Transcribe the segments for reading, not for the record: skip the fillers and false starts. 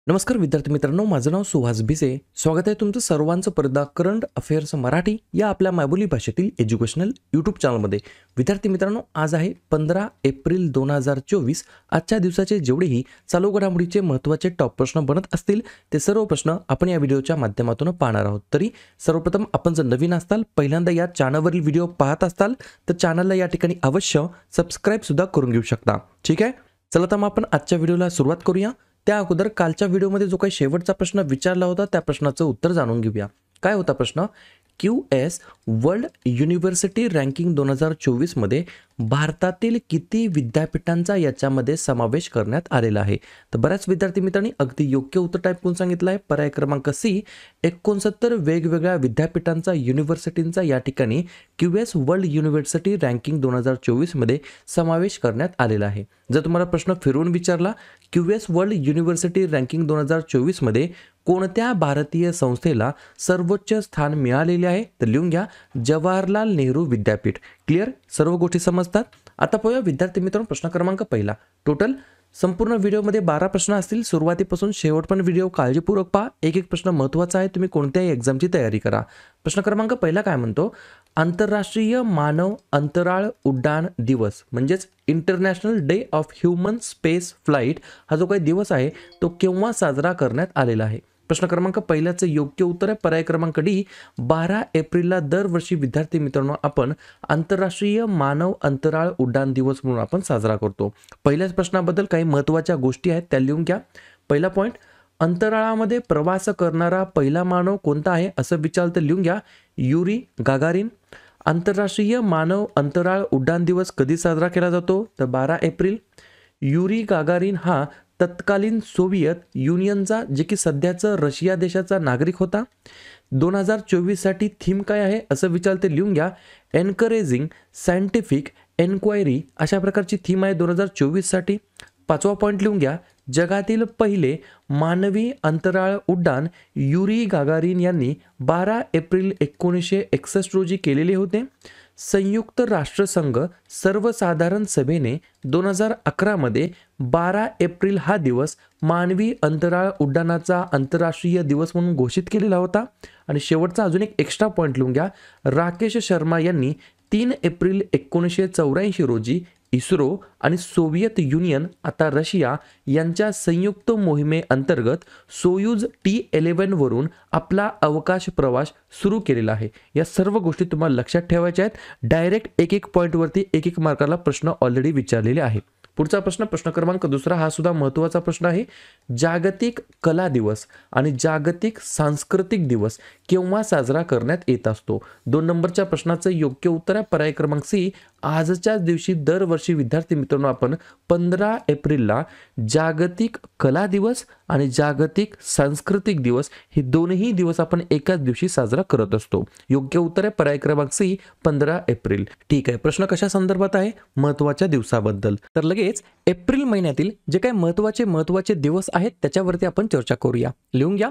नमस्कार विद्यार्थी मित्रांनो, माझं नाव सुहास भिसे. स्वागत आहे तुमचं सर्वांचं परदा करंट अफेअर्स मराठी या आपल्या मायबोली भाषेतील एज्युकेशनल यूट्यूब चॅनलमध्ये. विद्यार्थी मित्रांनो, आज आहे 15 एप्रिल 2024. आजच्या दिवसाचे जेवढेही चालू घडामोडीचे महत्त्वाचे टॉप प्रश्न बनत असतील ते सर्व प्रश्न आपण या व्हिडिओच्या माध्यमातून पाहणार आहोत. तरी सर्वप्रथम आपण जर नवीन असताल, पहिल्यांदा या चॅनलवरील व्हिडिओ पाहत असताल तर चॅनलला या ठिकाणी अवश्य सबस्क्राईब सुद्धा करून घेऊ शकता. ठीक आहे, चला तर मग आपण आजच्या व्हिडिओला सुरुवात करूया. त्या अगोदर कालच्या व्हिडिओमध्ये जो काही शेवटचा प्रश्न विचारला होता त्या प्रश्नाचं उत्तर जाणून घेऊया. काय होता प्रश्न? QS वर्ल्ड युनिव्हर्सिटी रँकिंग 2024 मध्ये भारतातील किती विद्यापीठांचा याच्यामध्ये समावेश करण्यात आलेला आहे? तर बऱ्याच विद्यार्थी मित्रांनी अगदी योग्य उत्तर टाईप करून सांगितलं आहे. पर्याय क्रमांक सी, 69 वेगवेगळ्या विद्यापीठांचा युनिव्हर्सिटींचा या ठिकाणी QS वर्ल्ड युनिव्हर्सिटी रँकिंग 2024 मध्ये समावेश करण्यात आलेला आहे. जर तुम्हाला प्रश्न फिरवून विचारला, QS वर्ल्ड युनिव्हर्सिटी रँकिंग 2024 मध्ये कोणत्या भारतीय संस्थेला सर्वोच्च स्थान मिळालेले आहे? तर लिहून घ्या, जवाहरलाल नेहरू विद्यापीठ. क्लिअर? सर्व गोष्टी समजतात. आता पाहूया विद्यार्थी मित्रांनो प्रश्न क्रमांक पहिला. टोटल संपूर्ण व्हिडिओमध्ये 12 प्रश्न असतील. सुरुवातीपासून शेवटपर्यंत व्हिडिओ काळजीपूर्वक पहा. एक एक प्रश्न महत्त्वाचा आहे, तुम्ही कोणत्याही एक्झामची तयारी करा. प्रश्न क्रमांक पहिला काय म्हणतो? आंतरराष्ट्रीय मानव अंतराळ उड्डाण दिवस म्हणजेच international day of human space flight हा जो काही दिवस आहे तो केव्हा साजरा करण्यात आलेला आहे? प्रश्न क्रमांक पहिल्याचं योग्य उत्तर आहे पर्याय क्रमांक डी, 12 एप्रिलला दरवर्षी विद्यार्थी मित्रांनो आपण आंतरराष्ट्रीय मानव अंतराळ उड्डाण दिवस म्हणून आपण साजरा करतो. पहिल्याच प्रश्नाबद्दल काही महत्त्वाच्या गोष्टी आहेत त्या लिहून घ्या. पहिला पॉईंट, अंतराळामध्ये प्रवास करणारा पहिला मानव कोणता आहे असं विचारलं तर लिहून घ्या, युरी गागारिन. आंतरराष्ट्रीय मानव अंतराळ उड्डाण दिवस कधी साजरा केला जातो? तर 12 एप्रिल. युरी गागारिन हा तत्कालीन सोव्हिएत युनियनचा, जे की सध्याचा रशिया देशाचा नागरिक होता. 2024 साठी थीम काय आहे असं विचारलं तर लिहून घ्या, एनकरेजिंग सायंटिफिक एन्क्वायरी अशा प्रकारची थीम आहे 2024 साठी. पाचवा पॉईंट लिहून घ्या, जगातील पहिले मानवी अंतराळ उड्डाण युरी गागारिन यांनी 12 एप्रिल 1961 रोजी केलेले होते. संयुक्त राष्ट्रसंघ सर्वसाधारण सभेने 2011 मध्ये 12 एप्रिल हा दिवस मानवी अंतराळ उड्डाणाचा आंतरराष्ट्रीय दिवस म्हणून घोषित केलेला होता. आणि शेवटचा अजून एक एक्स्ट्रा पॉईंट लिहून घ्या, राकेश शर्मा यांनी 3 एप्रिल 1984 रोजी इस्रो आणि सोव्हिएत युनियन आता रशिया यांच्या संयुक्त मोहिमेअंतर्गत सोयूज T11 वरून आपला अवकाश प्रवास सुरू केलेला आहे. या सर्व गोष्टी तुम्हाला लक्षात ठेवायच्या आहेत. डायरेक्ट एक एक पॉईंटवरती एक एक मार्काला प्रश्न ऑलरेडी विचारलेले आहे. पुढचा प्रश्न, प्रश्न क्रमांक दुसरा, हा सुद्धा महत्त्वाचा प्रश्न आहे. जागतिक कला दिवस आणि जागतिक सांस्कृतिक दिवस केव्हा साजरा करण्यात येत असतो? 2 नंबरच्या प्रश्नाचं योग्य उत्तर आहे पर्याय क्रमांक सी, आजच्याच दिवशी दरवर्षी विद्यार्थी मित्रांनो आपण 15 एप्रिलला जागतिक कला दिवस आणि जागतिक सांस्कृतिक दिवस हे दोन्ही दिवस आपण एकाच दिवशी साजरा करत असतो. योग्य उत्तर आहे पर्याय क्रमांक सी, 15 एप्रिल. ठीक आहे, प्रश्न कशा संदर्भात आहे? महत्त्वाच्या दिवसाबद्दल. तर लगेच एप्रिल महिन्यातील जे काही महत्त्वाचे दिवस आहेत त्याच्यावरती आपण चर्चा करूया. लिहून घ्या,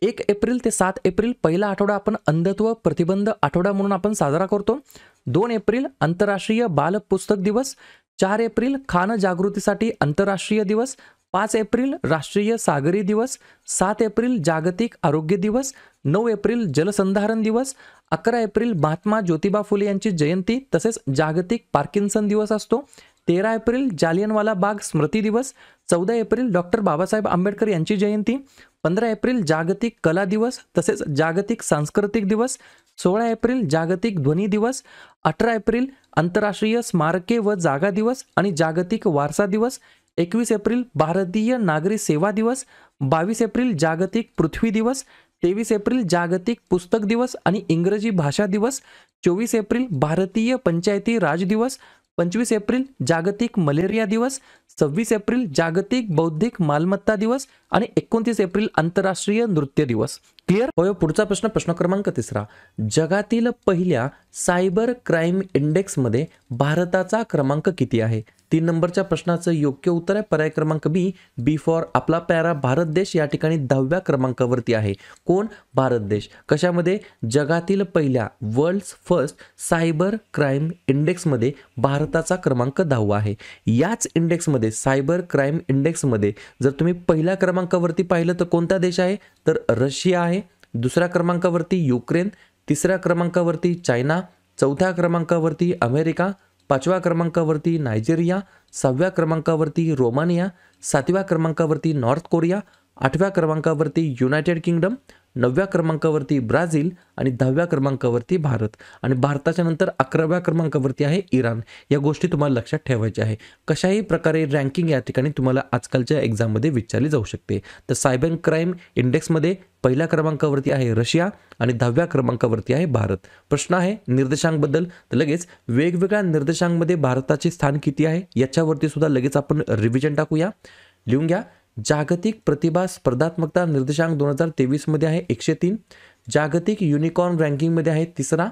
1 एप्रिल ते 7 एप्रिल पहिला आठवडा आपण अंधत्व प्रतिबंध आठवडा म्हणून आपण साजरा करतो. 2 एप्रिल आंतरराष्ट्रीय बाल पुस्तक दिवस. 4 एप्रिल खान जागृतीसाठी आंतरराष्ट्रीय दिवस. 5 एप्रिल राष्ट्रीय सागरी दिवस. 7 एप्रिल जागतिक आरोग्य दिवस. 9 एप्रिल जलसंधारण दिवस. 11 एप्रिल महात्मा ज्योतिबा फुले यांची जयंती तसेच जागतिक पार्किन्सन दिवस असतो. 13 एप्रिल जालियनवाला बाग स्मृती दिवस. 14 एप्रिल डॉक्टर बाबासाहेब आंबेडकर यांची जयंती. 15 एप्रिल जागतिक कला दिवस तसेच जागतिक सांस्कृतिक दिवस. 16 एप्रिल जागतिक ध्वनी दिवस. 18 एप्रिल आंतरराष्ट्रीय स्मारके व जागा दिवस आणि जागतिक वारसा दिवस. 21 एप्रिल भारतीय नागरी सेवा दिवस. 22 एप्रिल जागतिक पृथ्वी दिवस. 23 एप्रिल जागतिक पुस्तक दिवस आणि इंग्रजी भाषा दिवस. 24 एप्रिल भारतीय पंचायती राज दिवस. 25 एप्रिल जागतिक मलेरिया दिवस. 26 एप्रिल जागतिक बौद्धिक मालमत्ता दिवस आणि 29 एप्रिल आंतरराष्ट्रीय नृत्य दिवस. क्लिअर? होय. पुढचा प्रश्न, प्रश्न क्रमांक 3. जगातील पहिल्या सायबर क्राईम इंडेक्समध्ये भारताचा क्रमांक किती आहे? 3 नंबरच्या प्रश्नाचं योग्य उत्तर आहे पर्याय क्रमांक बी, बी फॉर आपला प्यारा भारत देश या ठिकाणी 10व्या क्रमांकावरती आहे. कोण? भारत देश. कशामध्ये? जगातील पहिल्या वर्ल्ड्स फर्स्ट सायबर क्राईम इंडेक्समध्ये भारताचा क्रमांक 10वा आहे. याच इंडेक्समध्ये सायबर क्राईम इंडेक्समध्ये जर तुम्ही पहिल्या क्रमांकावरती पाहिलं तर कोणता देश आहे? तर रशिया आहे. दुसऱ्या क्रमांकावरती युक्रेन, तिसऱ्या क्रमांकावरती चायना, चौथ्या क्रमांकावरती अमेरिका, 5व्या क्रमांकावरती नायजेरिया, 6व्या क्रमांकावरती रोमानिया, 7व्या क्रमांकावरती नॉर्थ कोरिया, 8व्या क्रमांकावरती युनायटेड किंगडम, 9व्या क्रमांकावरती ब्राझील आणि 10व्या क्रमांकावरती भारत. आणि भारताच्या नंतर 11व्या क्रमांकावरती आहे इराण. या गोष्टी तुम्हाला लक्षात ठेवायच्या आहे. कशाही प्रकारे रँकिंग या ठिकाणी तुम्हाला आजकालच्या एक्झाममध्ये विचारली जाऊ शकते. तर सायबर क्राईम इंडेक्समध्ये पहिल्या क्रमांकावरती आहे रशिया आणि 10व्या क्रमांकावरती आहे भारत. प्रश्न आहे निर्देशांकबद्दल, तर लगेच वेगवेगळ्या निर्देशांकमध्ये भारताचे स्थान किती आहे याच्यावरती सुद्धा लगेच आपण रिव्हिजन टाकूया. लिहून घ्या. जागतिक प्रतिभा स्पर्धात्मकता निर्देशांक 2023 मध्ये आहे 103. जागतिक युनिकॉर्न रँकिंगमध्ये आहे 3रा.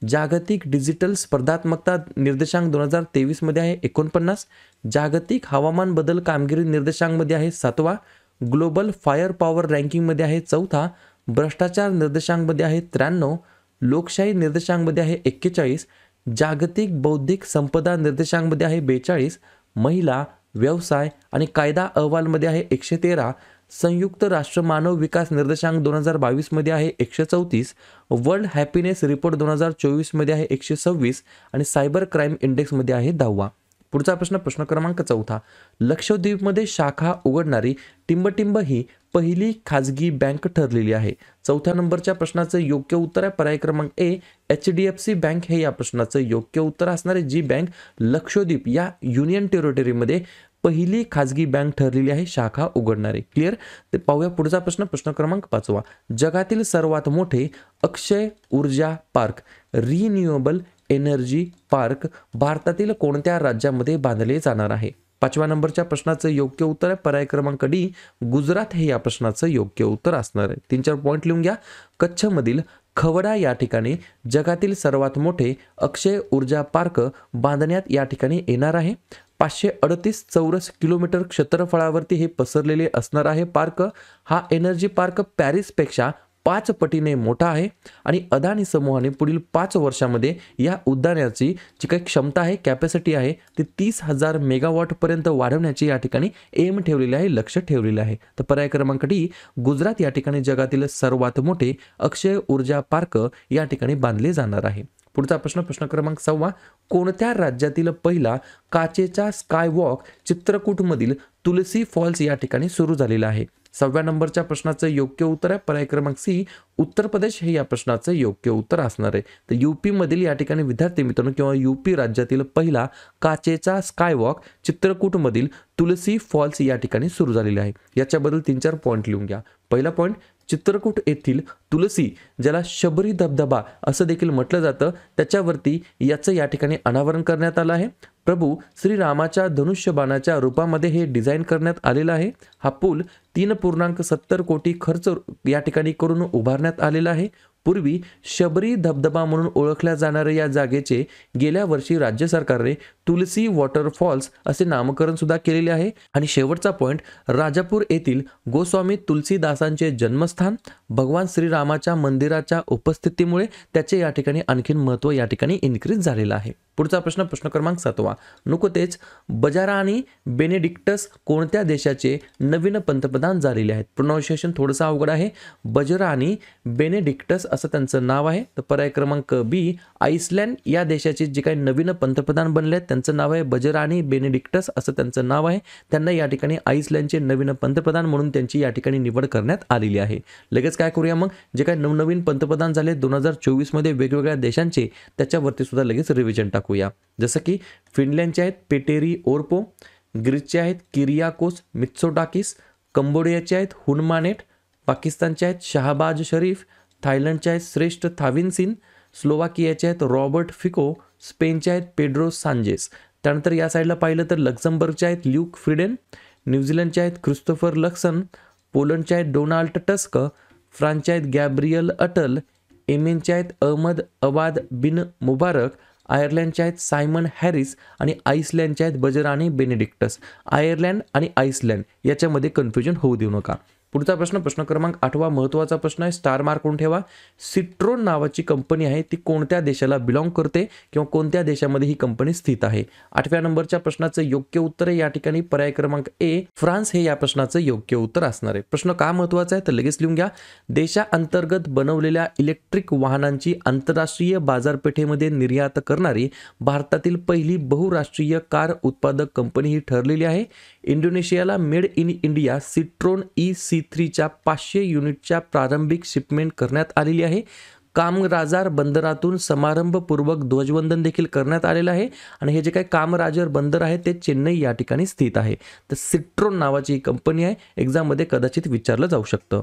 जागतिक डिजिटल स्पर्धात्मकता निर्देशांक 2023 मध्ये आहे 49. जागतिक हवामान बदल कामगिरी निर्देशांकमध्ये आहे 7वा. ग्लोबल फायर पॉवर रँकिंगमध्ये आहे 4था. भ्रष्टाचार निर्देशांकमध्ये आहे 93. लोकशाही निर्देशांकमध्ये आहे 41. जागतिक बौद्धिक संपदा निर्देशांकमध्ये आहे 42. महिला, व्यवसाय आणि कायदा अहवालमध्ये आहे 113. संयुक्त राष्ट्र मानव विकास निर्देशांक 2022 मध्ये आहे 134. वर्ल्ड हॅपीनेस रिपोर्ट 2024 मध्ये आहे 126 आणि सायबर क्राईम इंडेक्समध्ये आहे 10वा. पुढचा प्रश्न, प्रश्न क्रमांक 4. लक्षद्वीपमध्ये शाखा उघडणारी टिंबटिंब ही पहिली खाजगी बँक ठरलेली आहे. 4थ्या नंबरच्या प्रश्नाचं योग्य उत्तर आहे पर्याय क्रमांक ए, HDFC बँक हे या प्रश्नाचं योग्य उत्तर असणार आहे. जी बँक लक्षद्वीप या युनियन टेरिटरीमध्ये पहिली खाजगी बँक ठरलेली आहे शाखा उघडणारी. क्लिअर? ते पाहूया पुढचा प्रश्न, प्रश्न क्रमांक 5. जगातील सर्वात मोठे अक्षय ऊर्जा पार्क रिन्युएबल एनर्जी पार्क भारतातील कोणत्या राज्यामध्ये बांधले जाणार आहे? 5व्या नंबरच्या प्रश्नाचं योग्य उत्तर आहे पर्याय क्रमांक डी, गुजरात हे या प्रश्नाचं योग्य उत्तर असणार आहे. 3-4 पॉईंट लिहून घ्या. कच्छमधील खवडा या ठिकाणी जगातील सर्वात मोठे अक्षय ऊर्जा पार्क बांधण्यात या ठिकाणी येणार आहे. 538 चौरस किलोमीटर क्षेत्रफळावरती हे पसरलेले असणार आहे पार्क. हा एनर्जी पार्क पॅरिसपेक्षा 5 पटीने मोठा आहे आणि अदानी समूहाने पुढील 5 वर्षामध्ये या उद्यानाची जी काही क्षमता आहे, कॅपॅसिटी आहे ती 30,000 मेगावॉट पर्यंत वाढवण्याची या ठिकाणी एम ठेवलेली आहे, लक्ष ठेवलेले आहे. तर पर्याय क्रमांक डी, गुजरात या ठिकाणी जगातील सर्वात मोठे अक्षय ऊर्जा पार्क या ठिकाणी बांधले जाणार आहे. पुढचा प्रश्न, प्रश्न क्रमांक 6. कोणत्या राज्यातील पहिला काचेचा स्कायवॉक चित्रकूटमधील तुलसी फॉल्स या ठिकाणी सुरू झालेला आहे? 6व्या नंबरच्या प्रश्नाचं योग्य उत्तर आहे पर्याय क्रमांक सी, उत्तर प्रदेश हे या प्रश्नाचं योग्य उत्तर असणार आहे. तर यूपी मधील या ठिकाणी विद्यार्थी मित्रांनो किंवा यूपी राज्यातील पहिला काचेचा स्कायवॉक चित्रकूटमधील तुलसी फॉल्स या ठिकाणी सुरू झालेला आहे. याच्याबद्दल 3-4 पॉईंट लिहून घ्या. पहिला पॉईंट, चित्रकूट येथील तुलसी ज्याला शबरी धबधबा असं देखील म्हटलं जातं त्याच्यावरती याचं या ठिकाणी अनावरण करण्यात आलं आहे. प्रभू श्रीरामाच्या धनुष्यबाणाच्या रूपामध्ये हे डिझाईन करण्यात आलेलं आहे. हा पूल 3.70 कोटी खर्च या ठिकाणी करून उभारण्यात आलेला आहे. पूर्वी शबरी धबधबा म्हणून ओळखल्या जाणाऱ्या या जागेचे गेल्या वर्षी राज्य सरकारने तुलसी वॉटरफॉल्स असे नामकरण सुद्धा केलेले आहे. आणि शेवटचा पॉईंट, राजापूर येथील गोस्वामी तुलसीदासांचे जन्मस्थान भगवान श्रीरामाच्या मंदिराच्या उपस्थितीमुळे त्याचे या ठिकाणी आणखीन महत्त्व या ठिकाणी इन्क्रीज झालेलं आहे. पुढचा प्रश्न, प्रश्न क्रमांक 7. नुकतेच बजारानी बेनेडिक्टस कोणत्या देशाचे नवीन पंतप्रधान झालेले आहेत? प्रोनाउन्सिएशन थोडंसं अवघड आहे. बजारानी बेनेडिक्टस असं त्यांचं नाव आहे. तर पर्याय क्रमांक बी, आइसलँड या देशाचे जे काही नवीन पंतप्रधान बनले आहेत त्यांचं नाव आहे बजारानी बेनेडिक्टस असं त्यांचं नाव आहे. त्यांना या ठिकाणी आइसलँडचे नवीन पंतप्रधान म्हणून त्यांची या ठिकाणी निवड करण्यात आलेली आहे. लगेच काय करूया मग, जे काही नवनवीन पंतप्रधान झाले 2024 मध्ये वेगवेगळ्या देशांचे त्याच्यावरती सुद्धा लगेच रिव्हिजन टाकूया. जसं की फिनलँडचे आहेत पेटेरी ओरपो, ग्रीसचे आहेत किरियाकोस मित्सोटाकिस, कंबोडियाचे आहेत हुनमानेट, पाकिस्तानचे आहेत शहाबाज शरीफ, थायलंडचे आहेत श्रेष्ठ थाविनसिन, स्लोवाकियाचे आहेत रॉबर्ट फिको, स्पेनचे आहेत पेड्रो सांजेस. त्यानंतर या साईडला पाहिलं तर लक्झमबर्गचे आहेत ल्यूक फ्रिडेन, न्यूझीलंडचे आहेत क्रिस्टोफर लक्सन, पोलंडचे आहेत डोनाल्ड टस्क, फ्रान्सचे आहेत गॅब्रियल अटल, येमेनचे आहेत अहमद अवाद बिन मुबारक, आयर्लंडचे आहेत सायमन हॅरिस आणि आईसलँडचे आहेत बजरानी बेनेडिक्टस. आयर्लंड आणि आईसलँड याच्यामध्ये कन्फ्युजन होऊ देऊ नका. पुढचा प्रश्न, प्रश्न क्रमांक 8वा महत्त्वाचा प्रश्न आहे, स्टार मार्क करून ठेवा. सिट्रोन नावाची कंपनी आहे ती कोणत्या देशाला बिलॉंग करते किंवा कोणत्या देशामध्ये ही कंपनी स्थित आहे? 8व्या नंबरच्या प्रश्नाचं योग्य उत्तर आहे या ठिकाणी पर्याय क्रमांक ए, फ्रान्स हे या प्रश्नाचं योग्य उत्तर असणार आहे. प्रश्न का महत्त्वाचा आहे तर लगेच लिहून घ्या. देशांतर्गत बनवलेल्या इलेक्ट्रिक वाहनांची आंतरराष्ट्रीय बाजारपेठेमध्ये निर्यात करणारी भारतातील पहिली बहुराष्ट्रीय कार उत्पादक कंपनी ही ठरलेली आहे. इंडोनेशियाला मेड इन इंडिया सिट्रोन E-C3च्या 500 युनिटच्या प्रारंभिक शिपमेंट करण्यात आलेली आहे. कामराजार बंदरातून समारंभपूर्वक ध्वजवंदन देखील करण्यात आलेलं आहे आणि हे जे काही कामराजार बंदर आहे ते चेन्नई या ठिकाणी स्थित आहे. तर सिट्रोन नावाची ही कंपनी आहे, एक्झाममध्ये कदाचित विचारलं जाऊ शकतं.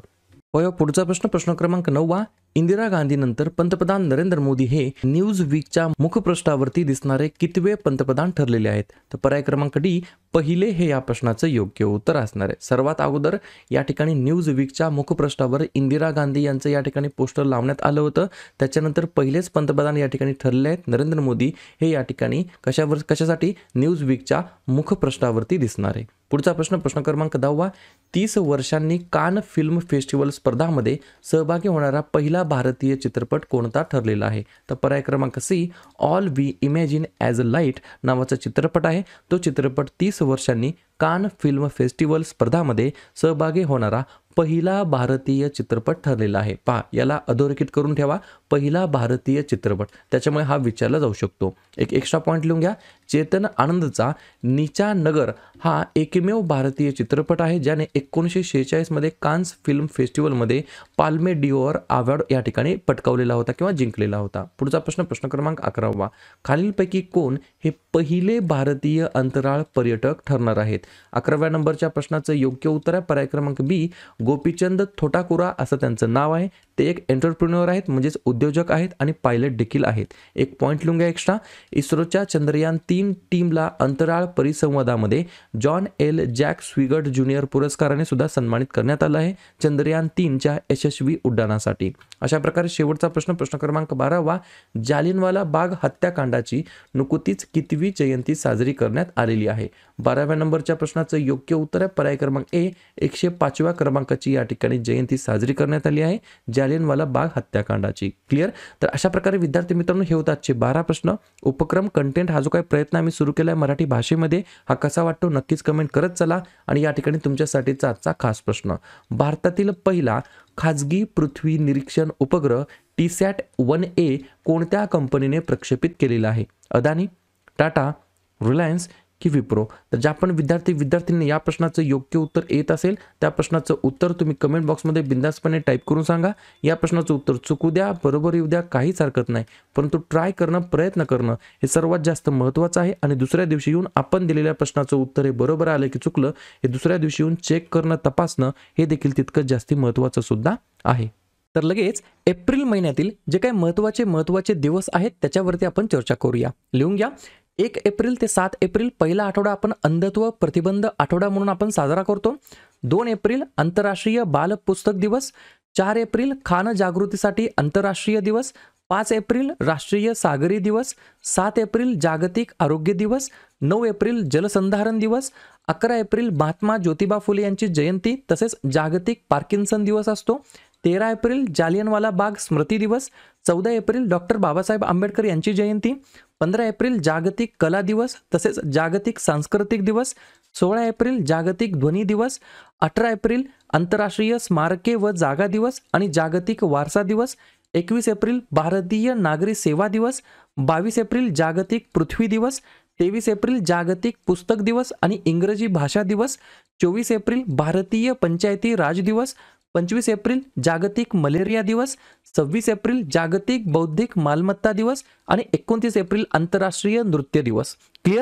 पुढचा प्रश्न, प्रश्न क्रमांक 9वा. इंदिरा गांधीनंतर पंतप्रधान नरेंद्र मोदी हे न्यूज वीकच्या मुखपृष्ठावरती दिसणारे कितवे पंतप्रधान ठरलेले आहेत? तर पर्याय क्रमांक डी, पहिले हे या प्रश्नाचं योग्य उत्तर असणार आहे. सर्वात अगोदर या ठिकाणी न्यूज वीकच्या मुखपृष्ठावर इंदिरा गांधी यांचं या ठिकाणी पोस्टर लावण्यात आलं होतं. त्याच्यानंतर पहिलेच पंतप्रधान या ठिकाणी ठरले आहेत नरेंद्र मोदी हे या ठिकाणी कशासाठी न्यूज वीकच्या मुखपृष्ठावरती दिसणार आहे. पुढचा प्रश्न, प्रश्न क्रमांक 10वा. 30 वर्षांनी कान फिल्म फेस्टिवल स्पर्धामध्ये सहभागी होणारा पहिला भारतीय चित्रपट कोणता ठरलेला आहे? तर पर्याय क्रमांक C, all we imagine as a light नावाचा चित्रपट आहे. तो चित्रपट 30 वर्षांनी कान फिल्म फेस्टिवल स्पर्धामध्ये सहभागी होणारा पहिला भारतीय चित्रपट ठरलेला आहे. पहा, याला अधोरेखित करून ठेवा, पहिला भारतीय चित्रपट, त्याच्यामुळे हा विचारला जाऊ शकतो. एक एक्स्ट्रा पॉईंट लिहून घ्या. चेतन आनंदचा नीचा नगर हा एकमेव भारतीय चित्रपट आहे ज्याने 1946 मध्ये कान्स फिल्म फेस्टिवलमध्ये पाल्मे डिओर अवॉर्ड या ठिकाणी पटकावलेला होता किंवा जिंकलेला होता. पुढचा प्रश्न, प्रश्न क्रमांक 11वा. खालीलपैकी कोण हे पहिले भारतीय अंतराळ पर्यटक ठरणार आहेत? 11व्या नंबरच्या प्रश्नाचं योग्य उत्तर आहे पर्याय क्रमांक बी, गोपीचंद थोटाकुरा असं त्यांचं नाव आहे. ते एक एंटरप्रेन्योर आहेत, म्हणजेच उद्योजक आहेत आणि पायलट देखील आहेत. एक पॉईंट लिहून घ्या एक्स्ट्रा. इस्रोच्या चंद्रयान 3 टीमला अंतराळ परिसंवादामध्ये जॉन एल जॅक स्विगर्ट ज्युनियर पुरस्काराने सुद्धा सन्मानित करण्यात आलं आहे चंद्रयान 3च्या यशस्वी उड्डाणासाठी. अशा प्रकारे शेवटचा प्रश्न, प्रश्न क्रमांक 12वा. जालियनवाला बाग हत्याकांडाची नुकतीच कितवी जयंती साजरी करण्यात आलेली आहे? 12व्या नंबरच्या प्रश्नाचं योग्य उत्तर आहे पर्याय क्रमांक ए, 105व्या क्रमांकाची या ठिकाणी जयंती साजरी करण्यात आली आहे जालियनवाला बाग हत्याकांडाची. क्लिअर? तर अशा प्रकारे विद्यार्थी मित्रांनो हे होतात आजचे 12 प्रश्न. उपक्रम कंटेंट हा जो काही प्रयत्न आम्ही सुरू केला आहे मराठी भाषेमध्ये, हा कसा वाटतो नक्कीच कमेंट करत चला. आणि या ठिकाणी तुमच्यासाठीचा आजचा खास प्रश्न, भारतातील पहिला खाजगी पृथ्वी निरीक्षण उपग्रह TSAT-1A कोणत्या कंपनीने प्रक्षेपित केलेला आहे? अदानी, टाटा, रिलायन्स की विप्रो? तर ज्या पण विद्यार्थ्यांनी या प्रश्नाचं योग्य उत्तर येत असेल त्या प्रश्नाचं उत्तर तुम्ही कमेंट बॉक्समध्ये बिंदासपणे टाईप करून सांगा. या प्रश्नाचं उत्तर चुकू द्या, बरोबर येऊ द्या, काहीच हरकत नाही, परंतु ट्राय करणं, प्रयत्न करणं हे सर्वात जास्त महत्त्वाचं आहे. आणि दुसऱ्या दिवशी येऊन आपण दिलेल्या प्रश्नाचं उत्तर हे बरोबर आलं की चुकलं हे दुसऱ्या दिवशी येऊन चेक करणं, तपासणं हे देखील तितकंच जास्ती महत्त्वाचं सुद्धा आहे. तर लगेच एप्रिल महिन्यातील जे काही महत्त्वाचे दिवस आहेत त्याच्यावरती आपण चर्चा करूया. लिहून घ्या. 1 एप्रिल ते 7 एप्रिल पहिला आठवडा आपण अंधत्व प्रतिबंध आठवडा म्हणून आपण साजरा करतो. 2 एप्रिल आंतरराष्ट्रीय बाल पुस्तक दिवस. 4 एप्रिल खान जागृतीसाठी आंतरराष्ट्रीय दिवस. 5 एप्रिल राष्ट्रीय सागरी दिवस. 7 एप्रिल जागतिक आरोग्य दिवस. 9 एप्रिल जलसंधारण दिवस. 11 एप्रिल महात्मा ज्योतिबा फुले यांची जयंती तसेच जागतिक पार्किन्सन दिवस असतो. 13 एप्रिल जालियनवाला बाग स्मृती दिवस. 14 एप्रिल डॉक्टर बाबासाहेब आंबेडकर यांची जयंती. 15 एप्रिल जागतिक कला दिवस तसेच जागतिक सांस्कृतिक दिवस. 16 एप्रिल जागतिक ध्वनी दिवस. 18 एप्रिल आंतरराष्ट्रीय स्मारके व जागा दिवस आणि जागतिक वारसा दिवस. 21 एप्रिल भारतीय नागरी सेवा दिवस. 22 एप्रिल जागतिक पृथ्वी दिवस. 23 एप्रिल जागतिक पुस्तक दिवस आणि इंग्रजी भाषा दिवस. 24 एप्रिल भारतीय पंचायती राज दिवस. 25 एप्रिल जागतिक मलेरिया दिवस. 26 एप्रिल जागतिक बौद्धिक मालमत्ता दिवस आणि 29 एप्रिल आंतरराष्ट्रीय नृत्य दिवस. क्लिअर?